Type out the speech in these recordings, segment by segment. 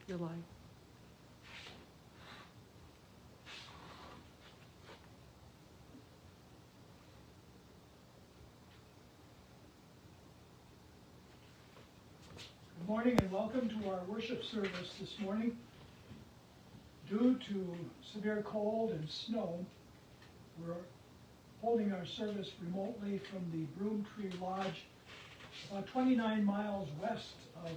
your life. Good morning and welcome to our worship service this morning. Due to severe cold and snow, we're holding our service remotely from the Broom Tree Lodge, about 29 miles west of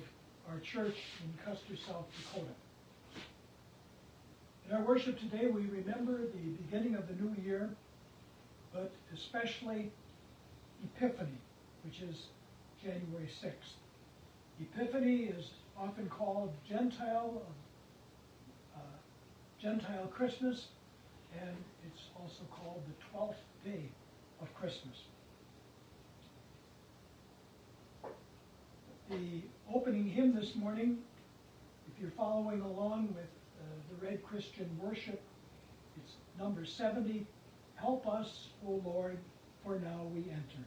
our church in Custer, South Dakota. In our worship today, we remember the beginning of the new year, but especially Epiphany, which is January 6th. Epiphany is often called Gentile Christmas, and it's also called the 12th day of Christmas. The opening hymn this morning, if you're following along with the Red Christian Worship, it's number 70, Help Us, O Lord, for now we enter.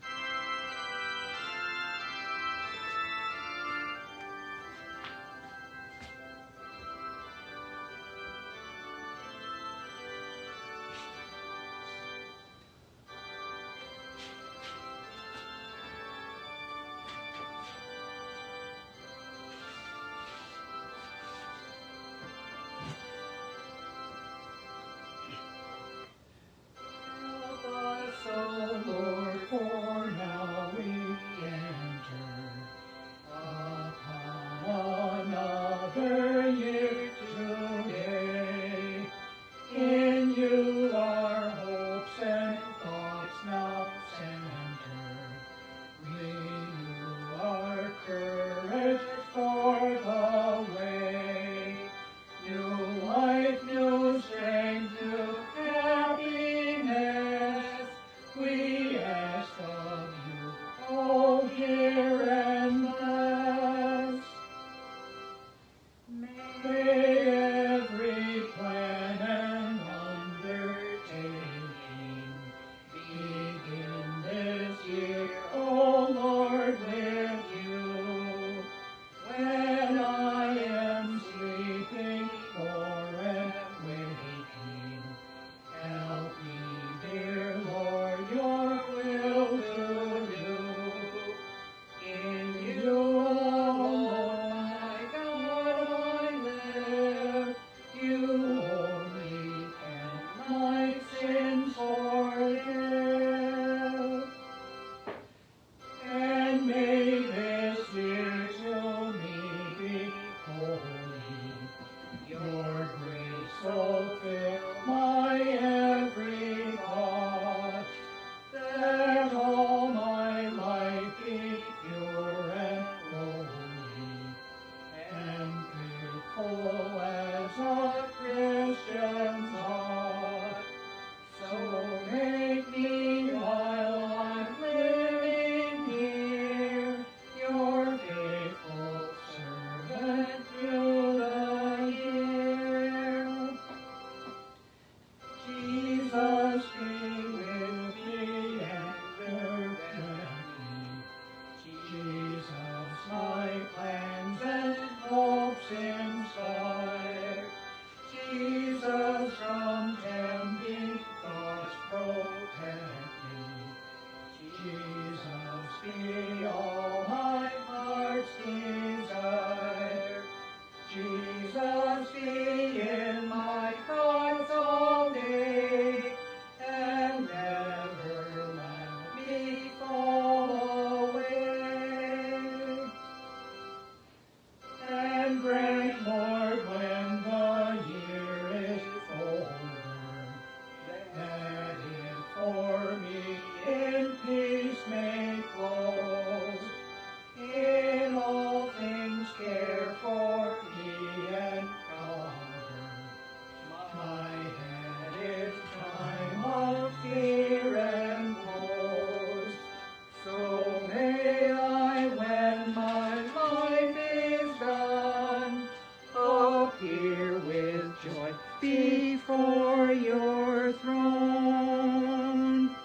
Before your throne.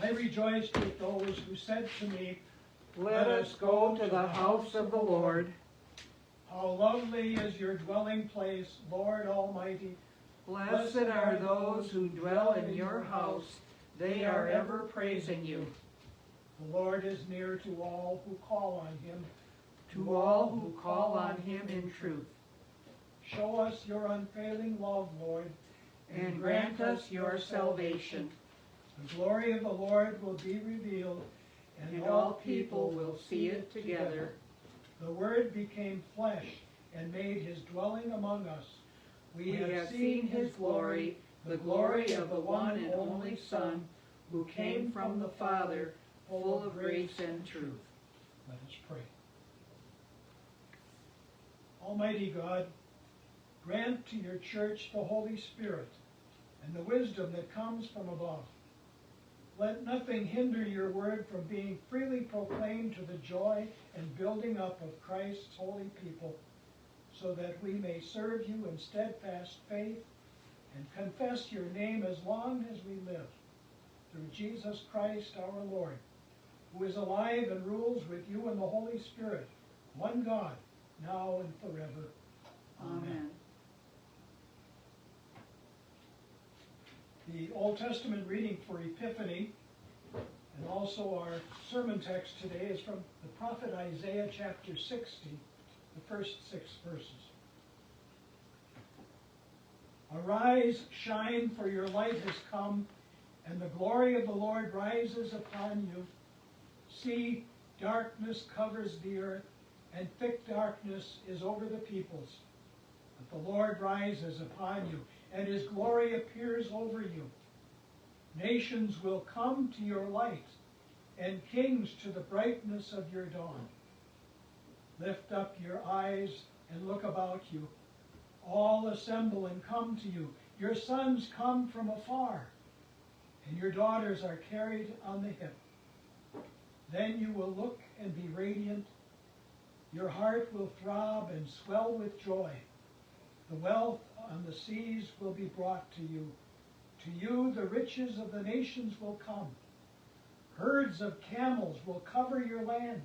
I rejoiced with those who said to me, Let us go to the house of the Lord. How lovely is your dwelling place, Lord Almighty. Blessed are those who dwell in your house. They are ever praising you. The Lord is near to all who call on him. To all who call on him in truth. Show us your unfailing love, Lord, And grant us your salvation. The glory of the Lord will be revealed, And all people will see it together. The Word became flesh and made his dwelling among us. We have seen his glory, the glory of the one and only Son, who came from the Father, full of grace and truth. Let us pray. Almighty God, grant to your church the Holy Spirit and the wisdom that comes from above. Let nothing hinder your word from being freely proclaimed to the joy and building up of Christ's holy people, so that we may serve you in steadfast faith and confess your name as long as we live. Through Jesus Christ our Lord, who is alive and rules with you in the Holy Spirit, one God, now and forever. Amen. The Old Testament reading for Epiphany, and also our sermon text today, is from the prophet Isaiah chapter 60, the first 6 verses. Arise, shine, for your light has come, and the glory of the Lord rises upon you. See, darkness covers the earth, and thick darkness is over the peoples. But the Lord rises upon you, and his glory appears over you. Nations will come to your light, and kings to the brightness of your dawn. Lift up your eyes and look about you. All assemble and come to you. Your sons come from afar, and your daughters are carried on the hip. Then you will look and be radiant. Your heart will throb and swell with joy. The wealth on the seas will be brought to you. To you the riches of the nations will come. Herds of camels will cover your land,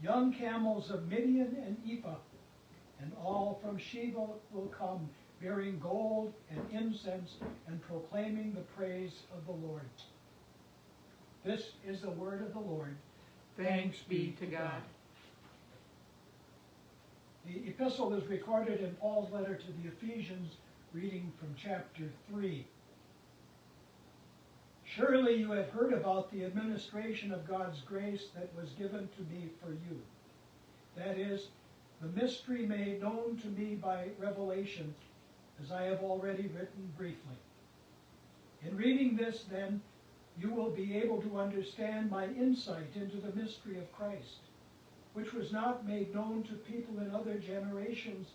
young camels of Midian and Ephah, and all from Sheba will come, bearing gold and incense and proclaiming the praise of the Lord. This is the word of the Lord. Thanks be to God. The epistle is recorded in Paul's letter to the Ephesians, reading from chapter 3. Surely you have heard about the administration of God's grace that was given to me for you. That is, the mystery made known to me by revelation, as I have already written briefly. In reading this, then, you will be able to understand my insight into the mystery of Christ, which was not made known to people in other generations,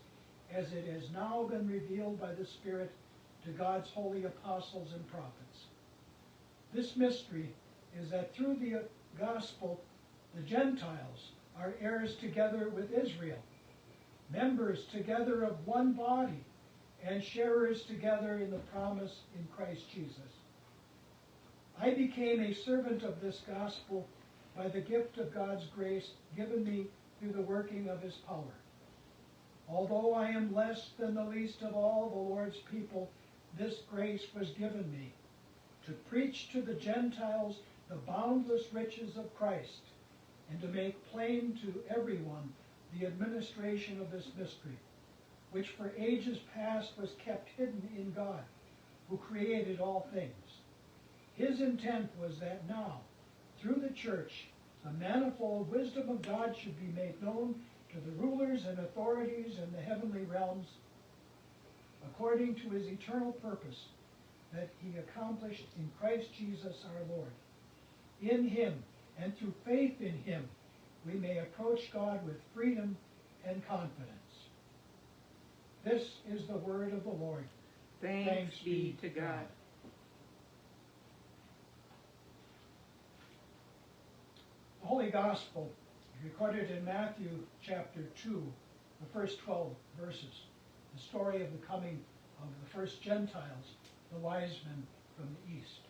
as it has now been revealed by the Spirit to God's holy apostles and prophets. This mystery is that through the gospel, the Gentiles are heirs together with Israel, members together of one body, and sharers together in the promise in Christ Jesus. I became a servant of this gospel by the gift of God's grace given me through the working of his power. Although I am less than the least of all the Lord's people, this grace was given me, to preach to the Gentiles the boundless riches of Christ, and to make plain to everyone the administration of this mystery, which for ages past was kept hidden in God, who created all things. His intent was that now, through the church, the manifold wisdom of God should be made known to the rulers and authorities in the heavenly realms, according to his eternal purpose that he accomplished in Christ Jesus our Lord. In him, and through faith in him, we may approach God with freedom and confidence. This is the word of the Lord. Thanks be to God. The Holy Gospel is recorded in Matthew chapter 2, the first 12 verses, the story of the coming of the first Gentiles, the wise men from the east.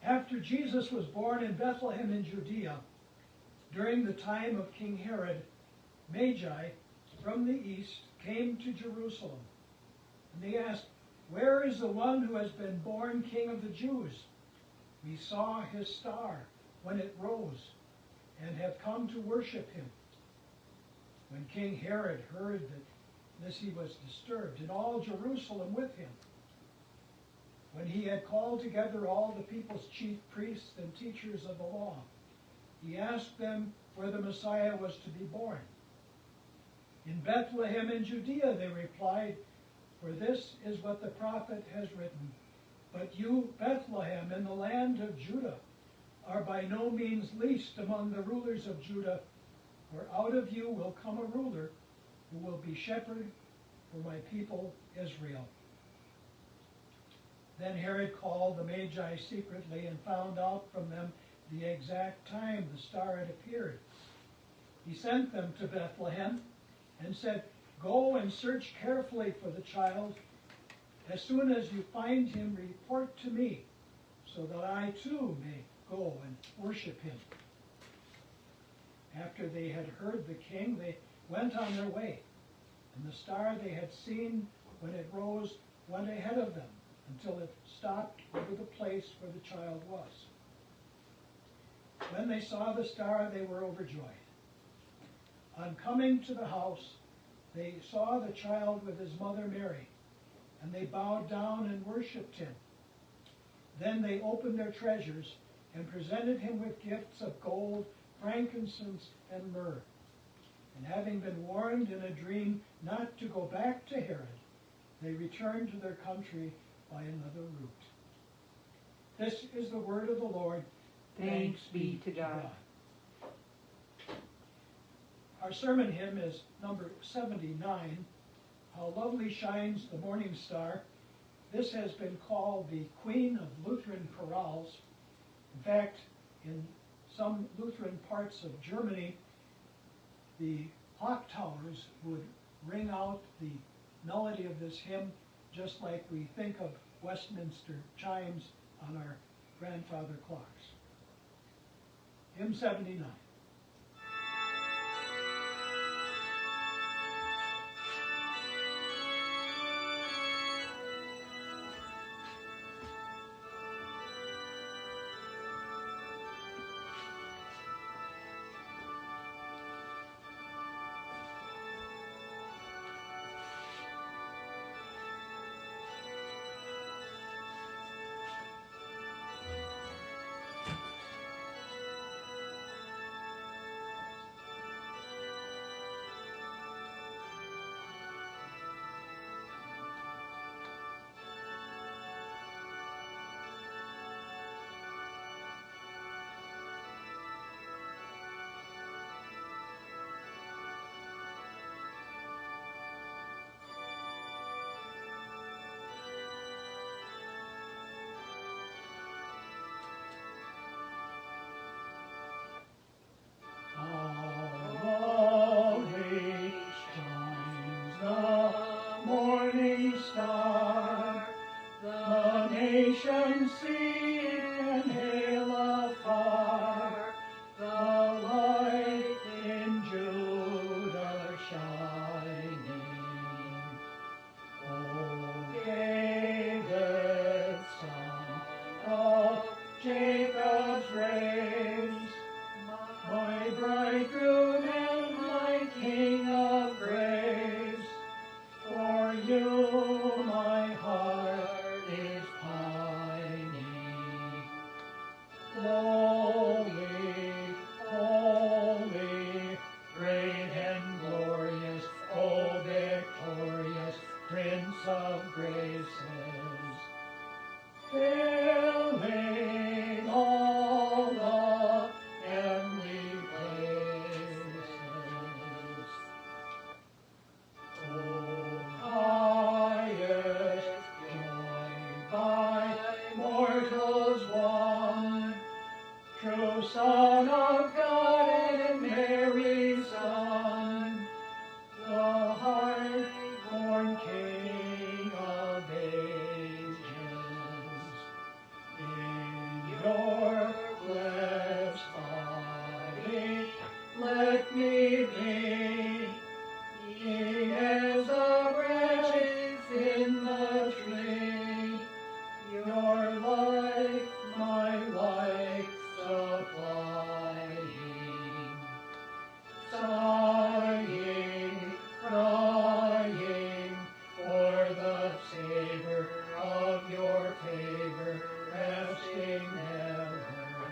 After Jesus was born in Bethlehem in Judea, during the time of King Herod, Magi from the east came to Jerusalem, and they asked, "Where is the one who has been born King of the Jews? We saw his star when it rose, and have come to worship him." When King Herod heard this, he was disturbed, and all Jerusalem with him. When he had called together all the people's chief priests and teachers of the law, he asked them where the Messiah was to be born. "In Bethlehem in Judea," they replied, "for this is what the prophet has written. But you, Bethlehem, in the land of Judah, are by no means least among the rulers of Judah, for out of you will come a ruler who will be shepherd for my people Israel." Then Herod called the Magi secretly and found out from them the exact time the star had appeared. He sent them to Bethlehem and said, "Go and search carefully for the child. As soon as you find him, report to me, so that I too may go and worship him." After they had heard the king, they went on their way, and the star they had seen when it rose went ahead of them until it stopped over the place where the child was. When they saw the star, they were overjoyed. On coming to the house, they saw the child with his mother Mary, and they bowed down and worshipped him. Then they opened their treasures and presented him with gifts of gold, frankincense, and myrrh. And having been warned in a dream not to go back to Herod, they returned to their country by another route. This is the word of the Lord. Thanks be to God. Our sermon hymn is number 79, "How Lovely Shines the Morning Star." This has been called the Queen of Lutheran chorales. In fact, in some Lutheran parts of Germany, the clock towers would ring out the melody of this hymn just like we think of Westminster chimes on our grandfather clocks. Hymn 79. Star, the nations see and hail afar, the light in Judah shining. O David, son of Jacob's race, my bridegroom and my King of grace, for you my heart is pining. Holy, holy, great and glorious, O victorious Prince of graces, filling all the heavenly places. Highest joy by mortals won, true Son of God and Mary's Son, the high-born King of ages. In your blessed body let me be sighing, crying for the savor of your favor, resting never,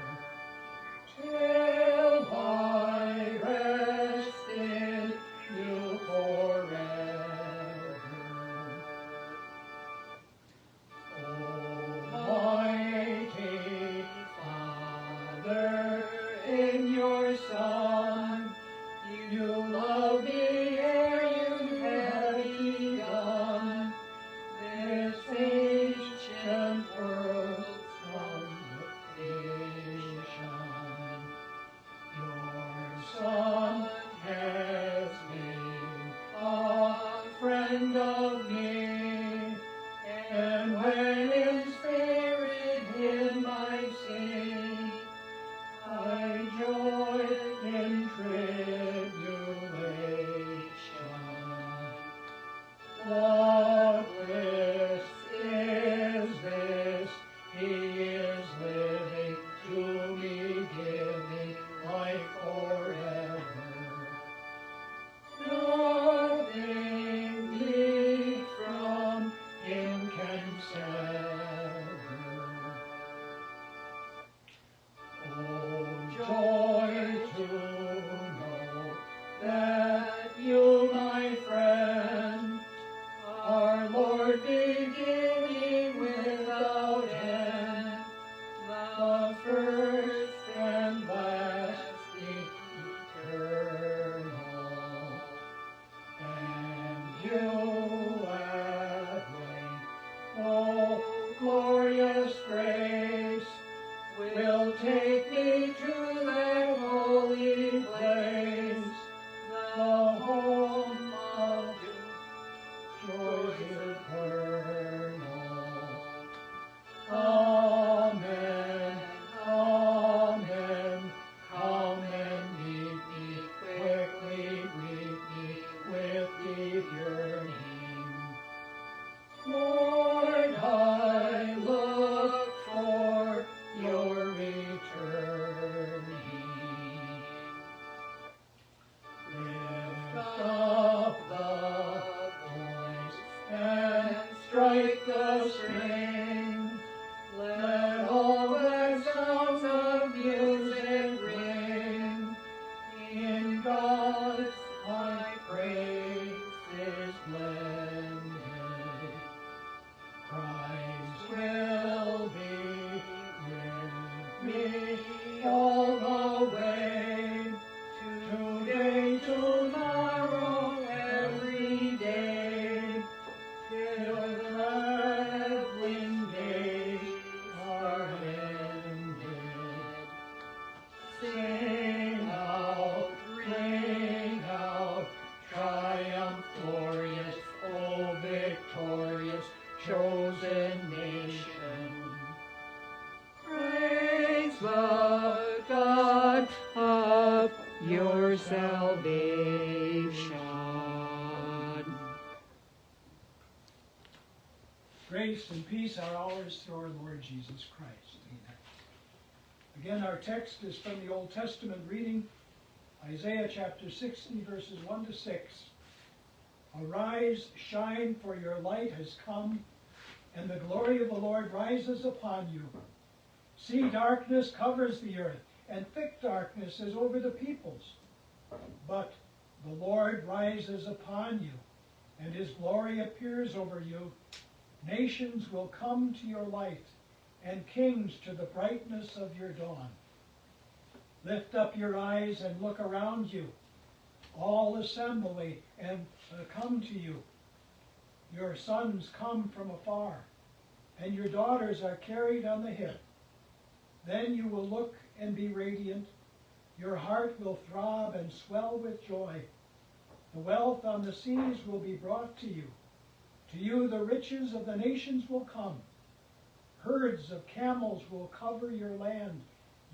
till I rest in you forever. Almighty Father, in your Son, you love the air you have begun, this ancient world from creation. Your Son has been a friend of me, and when in spirit him I sing, I joy in tribulation. What bliss is this? He is living, to me giving life forever. Nothing me from him can sever. Oh, joy to know that you, my friend, our Lord beginning without end, the first and lasting, eternal. And you at length, oh glorious grace, will take me to that holy place, the home of joys eternal. Amen, amen. Come and meet me, quickly greet me with deep yearning. Lord, I look for your returning. Lift up the voice and strike the string. Let all the sounds of music ring. In God's high praises blended, Christ will be with me all the way, today, tomorrow, every day, till the traveling days are ended. Sing out, ring out, triumph glorious, oh victorious, chosen nation. Praise the God of your salvation. Grace and peace are ours through our Lord Jesus Christ. Amen. Again, our text is from the Old Testament reading, Isaiah chapter 60, verses 1 to 6. Arise, shine, for your light has come, and the glory of the Lord rises upon you. See, darkness covers the earth, and thick darkness is over the peoples. But the Lord rises upon you, and his glory appears over you. Nations will come to your light, and kings to the brightness of your dawn. Lift up your eyes and look around you. All assembly and come to you. Your sons come from afar, and your daughters are carried on the hip. Then you will look and be radiant. Your heart will throb and swell with joy. The wealth on the seas will be brought to you. To you the riches of the nations will come. Herds of camels will cover your land,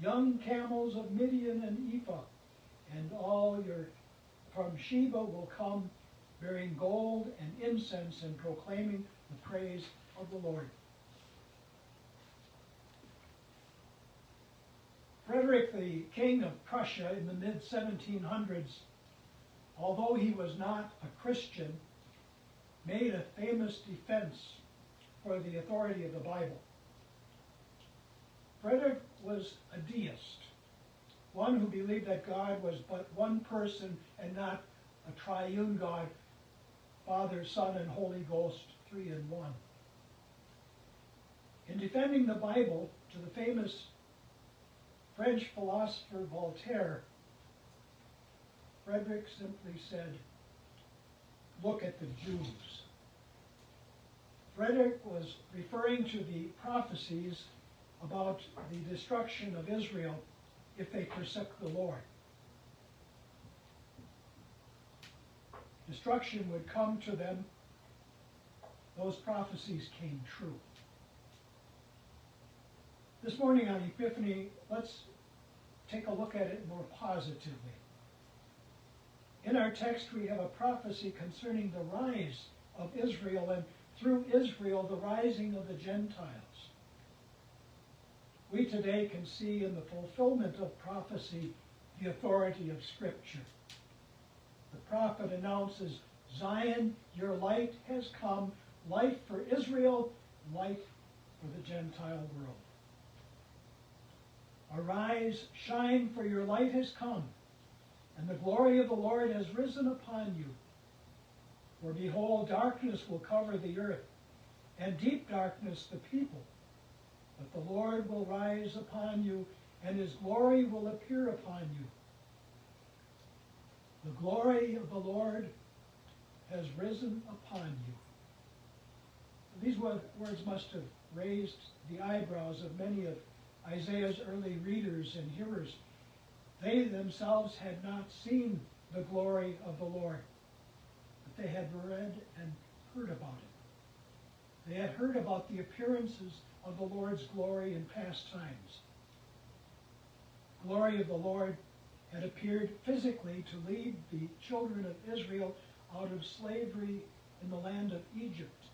young camels of Midian and Ephah, and all your from Sheba will come, bearing gold and incense and proclaiming the praise of the Lord. Frederick, the king of Prussia in the mid-1700s, although he was not a Christian, made a famous defense for the authority of the Bible. Frederick was a deist, one who believed that God was but one person and not a triune God, Father, Son, and Holy Ghost, three in one. In defending the Bible to the famous French philosopher Voltaire, Frederick simply said, "Look at the Jews." Frederick was referring to the prophecies about the destruction of Israel if they forsook the Lord. Destruction would come to them. Those prophecies came true. This morning on Epiphany, let's take a look at it more positively. In our text, we have a prophecy concerning the rise of Israel, and through Israel, the rising of the Gentiles. We today can see in the fulfillment of prophecy the authority of Scripture. The prophet announces, "Zion, your light has come, light for Israel, light for the Gentile world. Arise, shine, for your light has come, and the glory of the Lord has risen upon you. For behold, darkness will cover the earth, and deep darkness the people. But the Lord will rise upon you, and his glory will appear upon you." The glory of the Lord has risen upon you. These words must have raised the eyebrows of many of Isaiah's early readers and hearers. They themselves had not seen the glory of the Lord, but they had read and heard about it. They had heard about the appearances of the Lord's glory in past times. The glory of the Lord had appeared physically to lead the children of Israel out of slavery in the land of Egypt.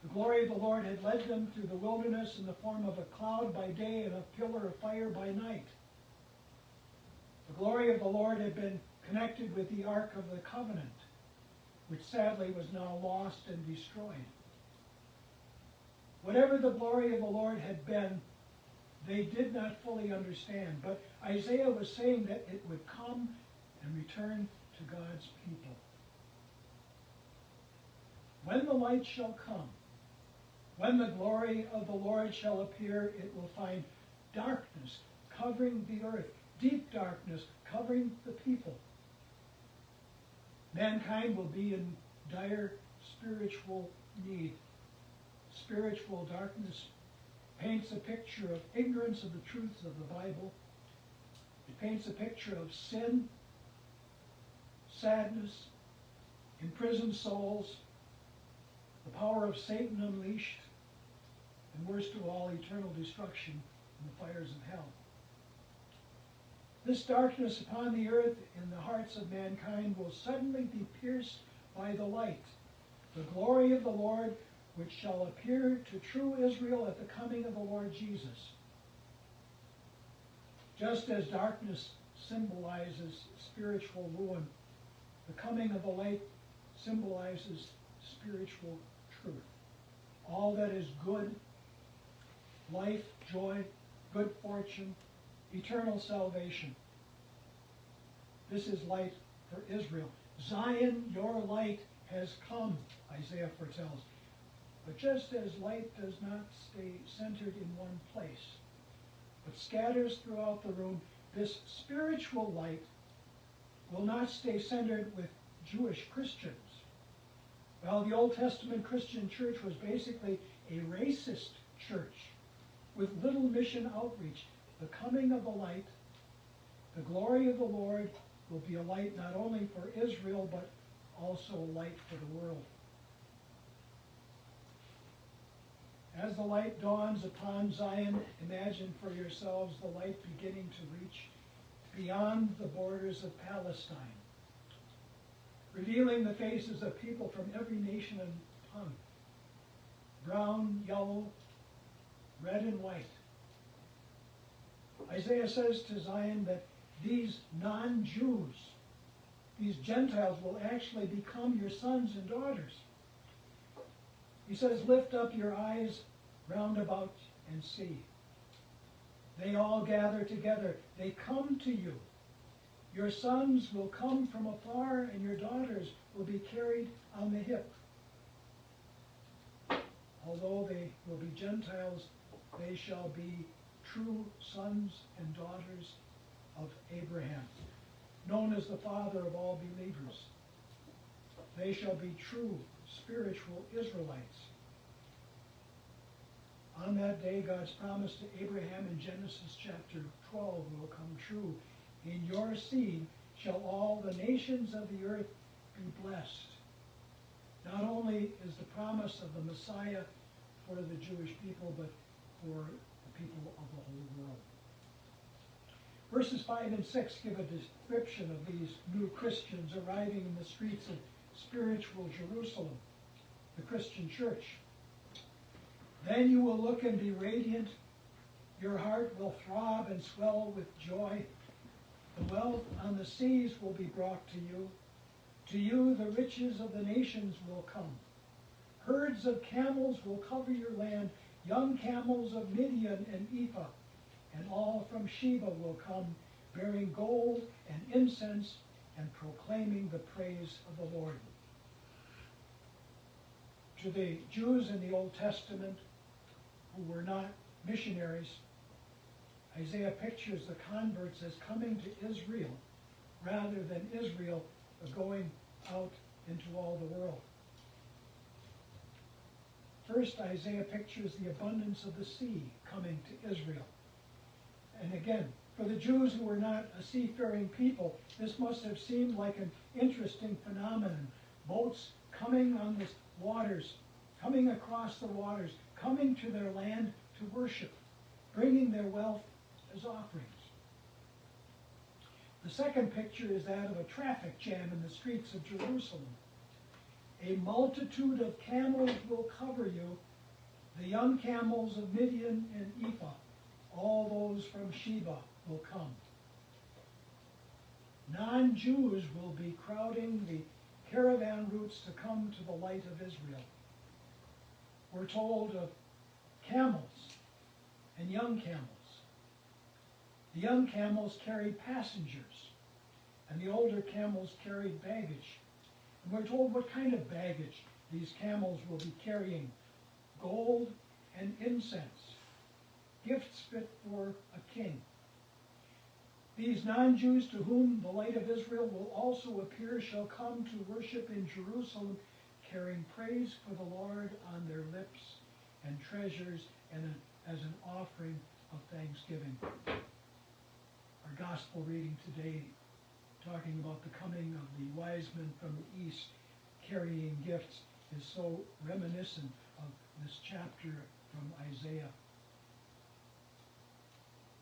The glory of the Lord had led them through the wilderness in the form of a cloud by day and a pillar of fire by night. The glory of the Lord had been connected with the Ark of the Covenant, which sadly was now lost and destroyed. Whatever the glory of the Lord had been, they did not fully understand, but Isaiah was saying that it would come and return to God's people. When the light shall come, when the glory of the Lord shall appear, it will find darkness covering the earth, deep darkness covering the people. Mankind will be in dire spiritual need. Spiritual darkness paints a picture of ignorance of the truths of the Bible. It paints a picture of sin, sadness, imprisoned souls, the power of Satan unleashed, and worst of all, eternal destruction in the fires of hell. This darkness upon the earth in the hearts of mankind will suddenly be pierced by the light, the glory of the Lord, which shall appear to true Israel at the coming of the Lord Jesus. Just as darkness symbolizes spiritual ruin, the coming of the light symbolizes spiritual truth. All that is good, life, joy, good fortune, eternal salvation. This is light for Israel. Zion, your light has come, Isaiah foretells. But just as light does not stay centered in one place, but scatters throughout the room, this spiritual light will not stay centered with Jewish Christians. Well, the Old Testament Christian church was basically a racist church with little mission outreach. The coming of the light, the glory of the Lord, will be a light not only for Israel, but also a light for the world. As the light dawns upon Zion, imagine for yourselves the light beginning to reach beyond the borders of Palestine, revealing the faces of people from every nation and tongue, brown, yellow, red, and white. Isaiah says to Zion that these non-Jews these Gentiles will actually become your sons and daughters. He says, lift up your eyes round about and see. They all gather together. They come to you. Your sons will come from afar, and your daughters will be carried on the hip. Although they will be Gentiles, they shall be true sons and daughters of Abraham, known as the father of all believers. They shall be true spiritual Israelites. On that day, God's promise to Abraham in Genesis chapter 12 will come true. In your seed shall all the nations of the earth be blessed. Not only is the promise of the Messiah for the Jewish people, but for the people of the whole world. Verses 5 and 6 give a description of these new Christians arriving in the streets of spiritual Jerusalem, the Christian church. Then you will look and be radiant. Your heart will throb and swell with joy. The wealth on the seas will be brought to you. To you the riches of the nations will come. Herds of camels will cover your land, young camels of Midian and Ephah, and all from Sheba will come, bearing gold and incense and proclaiming the praise of the Lord. To the Jews in the Old Testament who were not missionaries, Isaiah pictures the converts as coming to Israel rather than Israel going out into all the world. First, Isaiah pictures the abundance of the sea coming to Israel. And again, for the Jews who were not a seafaring people, this must have seemed like an interesting phenomenon. Boats coming on the waters, coming across the waters, coming to their land to worship, bringing their wealth as offerings. The second picture is that of a traffic jam in the streets of Jerusalem. A multitude of camels will cover you, the young camels of Midian and Ephah. All those from Sheba will come. Non-Jews will be crowding the caravan routes to come to the light of Israel. We're told of camels and young camels. The young camels carried passengers, and the older camels carried baggage. And we're told what kind of baggage these camels will be carrying: gold and incense, gifts fit for a king. These non-Jews to whom the light of Israel will also appear shall come to worship in Jerusalem, carrying praise for the Lord on their lips and treasures and as an offering of thanksgiving. Our gospel reading today, talking about the coming of the wise men from the east carrying gifts, is so reminiscent of this chapter from Isaiah.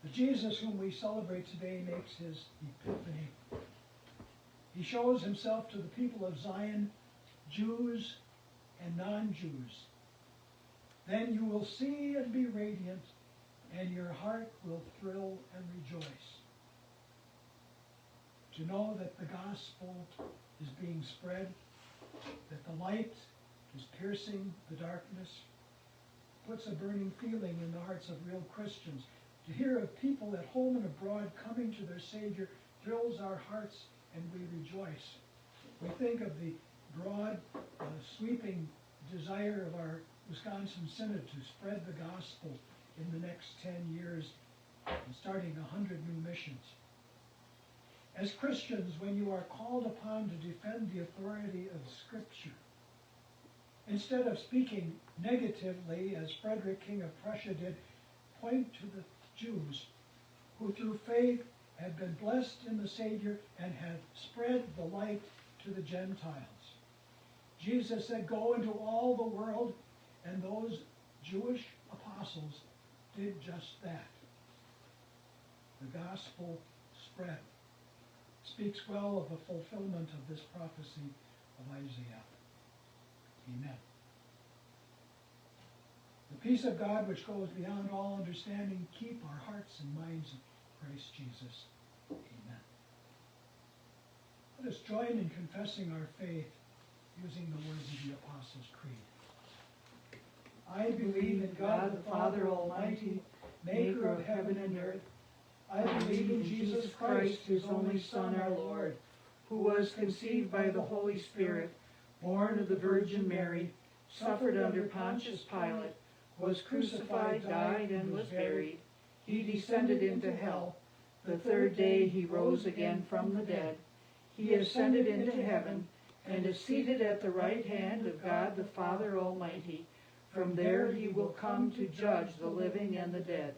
The Jesus whom we celebrate today makes his epiphany. He shows himself to the people of Zion, Jews and non-Jews. Then you will see and be radiant, and your heart will thrill and rejoice. To know that the gospel is being spread, that the light is piercing the darkness, puts a burning feeling in the hearts of real Christians. To hear of people at home and abroad coming to their Savior thrills our hearts, and we rejoice. We think of the broad, sweeping desire of our Wisconsin Synod to spread the gospel in the next 10 years, and starting 100 new missions. As Christians, when you are called upon to defend the authority of Scripture, instead of speaking negatively, as Frederick, King of Prussia, did, point to the Jews who through faith had been blessed in the Savior and had spread the light to the Gentiles. Jesus said, "Go into all the world," and those Jewish apostles did just that. The gospel spread. Speaks well of the fulfillment of this prophecy of Isaiah. Amen. The peace of God, which goes beyond all understanding, keep our hearts and minds in Christ Jesus. Amen. Let us us join in confessing our faith using the words of the Apostles' Creed. I believe in God the Father Almighty, maker of heaven and earth. I believe in Jesus Christ, his only Son, our Lord, who was conceived by the Holy Spirit, born of the Virgin Mary, suffered under Pontius Pilate, was crucified, died, and was buried. He descended into hell. The third day he rose again from the dead. He ascended into heaven and is seated at the right hand of God the Father Almighty. From there he will come to judge the living and the dead.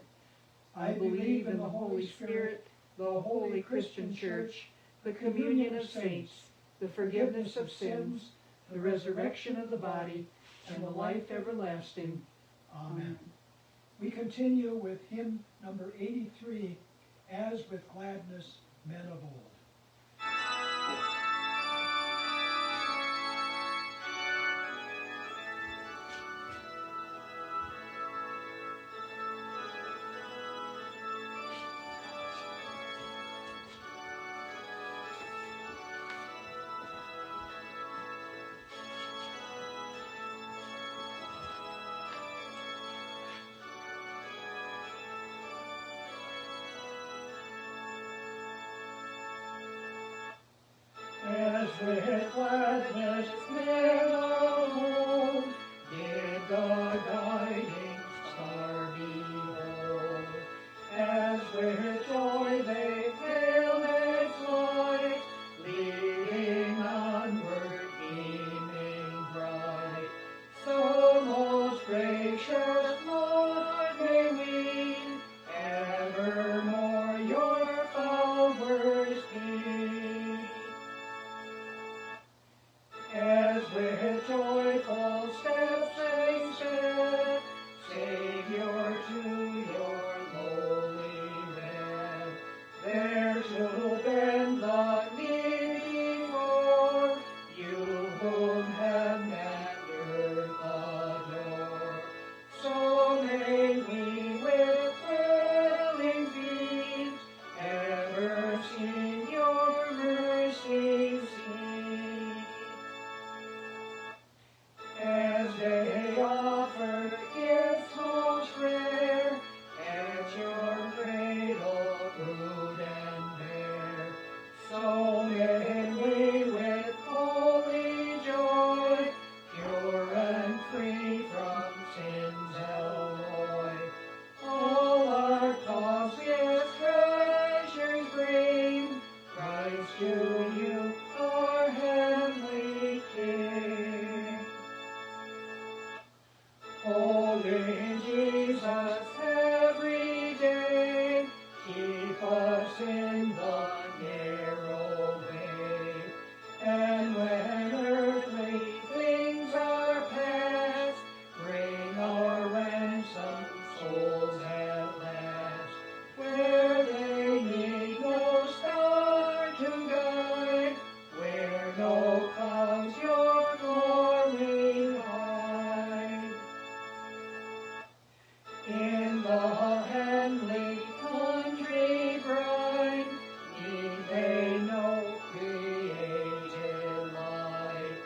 I believe in the Holy Spirit, the holy Christian Church, the communion of saints, the forgiveness of sins, the resurrection of the body, and the life everlasting. Amen. We continue with hymn number 83, As with Gladness Men of Old. As with gladness men of old did the guiding star behold, as with joy they hailed its light, leading onward, beaming bright. So most gracious Lord, may we evermore your followers be. As with joyful steps they step, Savior, to your lowly bed, there to bend the knee before you, whom heaven and earth adore. So may we with willing feet ever sing your mercy see. As they offer gifts most rare, at your cradle rude and bare, so may we with holy joy, pure and free from sin's alloy, all our costliest treasures bring, Christ to you, our heavenly King. Holy Jesus, every day, keep us in the narrow way. And when earthly things are past, bring our ransomed souls at last, where they need no star to guide, where no clouds your glory hide. In the heavenly country bright, need they no created light.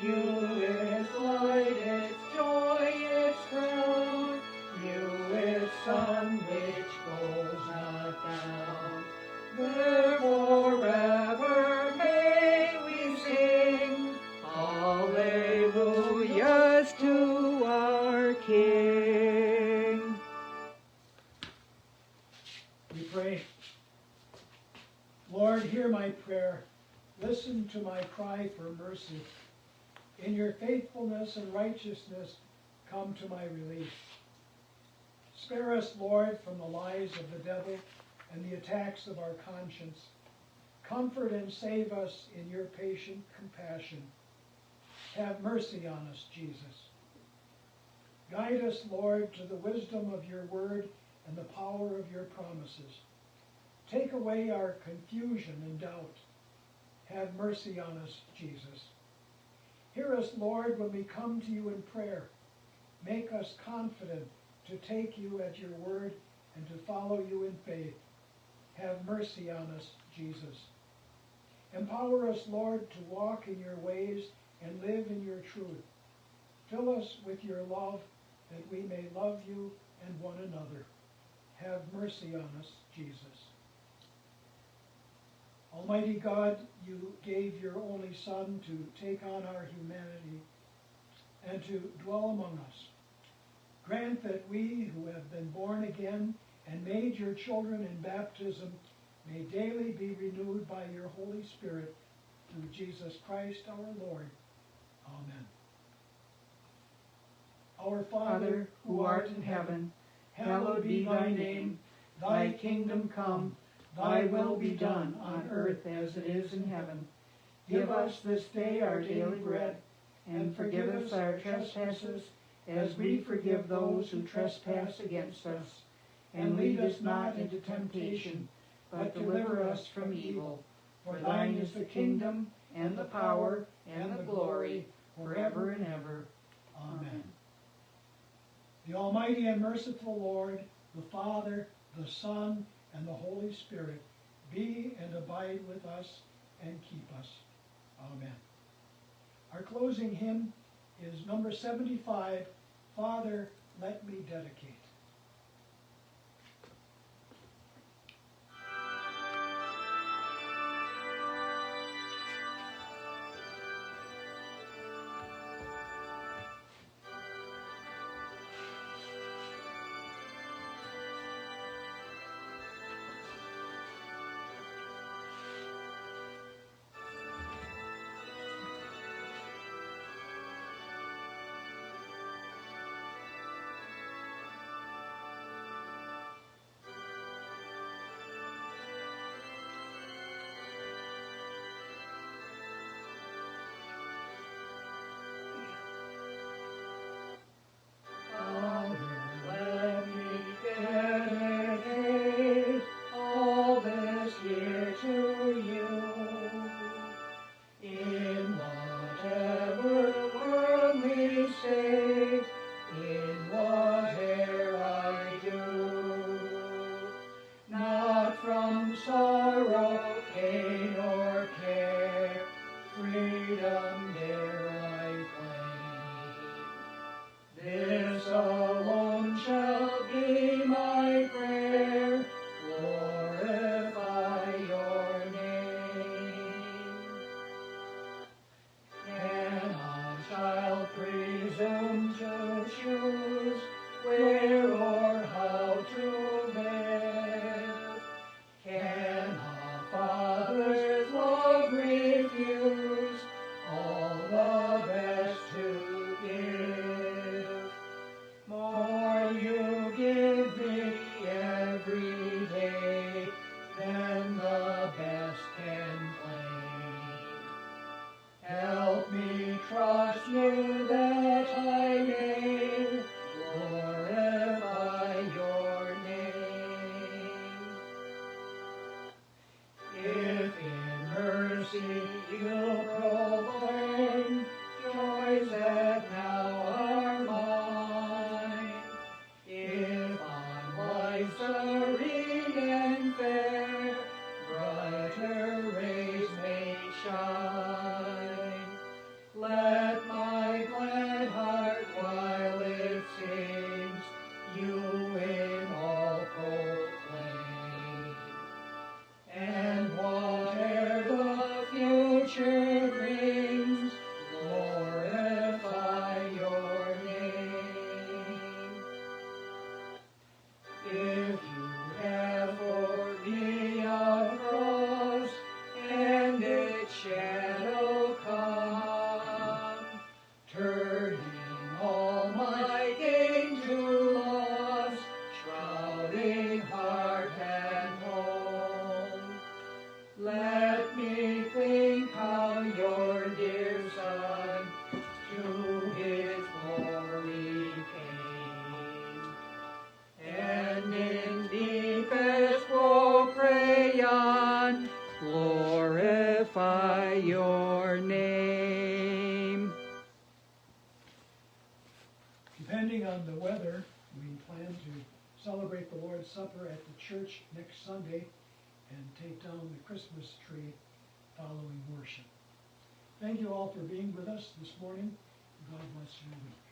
You its light, its joy, its crown, you its sun which goes not down. Therefore ever may we sing hallelujahs to our King. We pray. Lord, hear my prayer. Listen to my cry for mercy. In your faithfulness and righteousness, come to my relief. Spare us, Lord, from the lies of the devil and the attacks of our conscience. Comfort and save us in your patient compassion. Have mercy on us, Jesus. Guide us, Lord, to the wisdom of your word and the power of your promises. Take away our confusion and doubt. Have mercy on us, Jesus. Hear us, Lord, when we come to you in prayer. Make us confident to take you at your word and to follow you in faith. Have mercy on us, Jesus. Empower us, Lord, to walk in your ways and live in your truth. Fill us with your love that we may love you and one another. Have mercy on us, Jesus. Almighty God, you gave your only Son to take on our humanity and to dwell among us. Grant that we who have been born again and made your children in baptism may daily be renewed by your Holy Spirit through Jesus Christ our Lord. Amen. Our Father, who art in heaven, hallowed be thy name. Thy kingdom come, thy will be done on earth as it is in heaven. Give us this day our daily bread, and forgive us our trespasses, as we forgive those who trespass against us. And lead us not into temptation, but deliver us from evil. For thine is the kingdom, and the power, and the glory, forever and ever. Amen. The Almighty and merciful Lord, the Father, the Son, and the Holy Spirit, be and abide with us and keep us. Amen. Our closing hymn is number 75, Father, Let Me Dedicate. Depending on the weather, we plan to celebrate the Lord's Supper at the church next Sunday and take down the Christmas tree following worship. Thank you all for being with us this morning. God bless your week.